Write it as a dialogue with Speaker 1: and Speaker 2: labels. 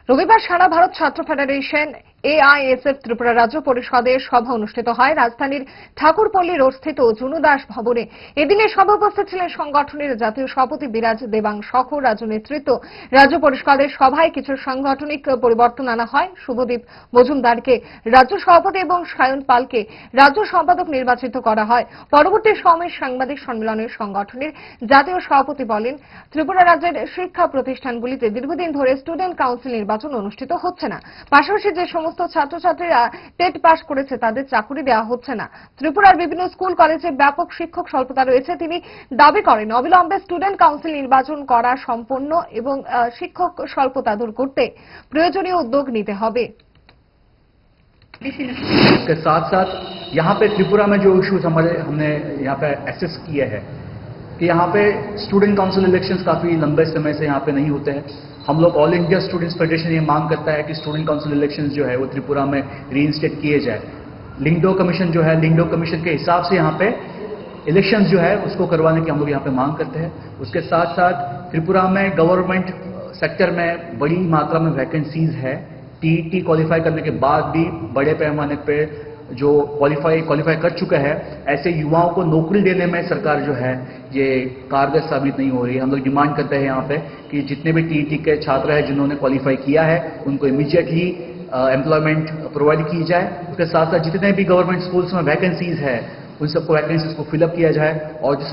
Speaker 1: রবিবার সারা ভারত ছাত্র federation AISF Tripura রাজ্য পরিষদের সভা অনুষ্ঠিত হয় রাজধানীর ঠাকুরপল্লী রোড স্থিত জুনু দাস ভবনে। এদিনে সভা উপস্থিত ছিলেন সংগঠনের জাতীয় সভাপতি বিরাজ দেবাং সহ রাজ্য নেতৃত্ব। রাজ্য পরিষদের সভায় কিছু সাংগঠনিক পরিবর্তন আনা হয়। শুভদীপ মজুমদারকে রাজ্য সভাপতি এবং সায়ন পালকে রাজ্য সম্পাদক নির্বাচিত করা হয়। পরবর্তী সময়ে সাংবাদিক সম্মেলনের সংগঠনের জাতীয় সভাপতি বলেন, ত্রিপুরা রাজ্যের শিক্ষা প্রতিষ্ঠানগুলিতে দীর্ঘদিন ধরে স্টুডেন্ট কাউন্সিল নির্বাচন অনুষ্ঠিত হচ্ছে না। পাশাপাশি যে সমস্ত ছাত্রছাত্রীরা টেট পাস করেছে তাদের চাকরি দেওয়া হচ্ছে না। ত্রিপুরার বিভিন্ন স্কুল কলেজে ব্যাপক শিক্ষক স্বল্পতা রয়েছে। তিনি দাবি করেন অবিলম্বে স্টুডেন্ট কাউন্সিল নির্বাচন করা সম্পন্ন এবং শিক্ষক স্বল্পতা দূর করতে প্রয়োজনীয় উদ্যোগ নিতে হবে।
Speaker 2: इसके साथ साथ यहाँ पे त्रिपुरा में जो इश्यूज हमने यहाँ पे एसेस किए हैं कि यहाँ पे स्टूडेंट काउंसिल इलेक्शंस काफी लंबे समय से यहाँ पे नहीं होते हैं। हम लोग ऑल इंडिया स्टूडेंट्स फेडरेशन ये मांग करता है कि स्टूडेंट काउंसिल इलेक्शंस जो है वो त्रिपुरा में रीइंस्टेट किए जाए। लिंगडो कमीशन जो है, लिंगडो कमीशन के हिसाब से यहाँ पे इलेक्शंस जो है उसको करवाने की हम लोग यहाँ पे मांग करते हैं। उसके साथ साथ त्रिपुरा में गवर्नमेंट सेक्टर में बड़ी मात्रा में वैकेंसीज है। टीईटी क्वालिफाई करने के बाद भी बड़े पैमाने पे जो क्वालिफाई कर चुका है, ऐसे युवाओं को नौकरी देने में सरकार जो है ये कारगर साबित नहीं हो रही है। हम लोग डिमांड करते हैं यहाँ पे कि जितने भी टीईटी के छात्र हैं जिन्होंने क्वालिफाई किया है उनको इमीडिएटली एम्प्लॉयमेंट प्रोवाइड की जाए। उसके साथ साथ जितने भी गवर्नमेंट स्कूल्स में वैकेंसीज है उन सबको वैकेंसीज को फिलअप किया जाए और जो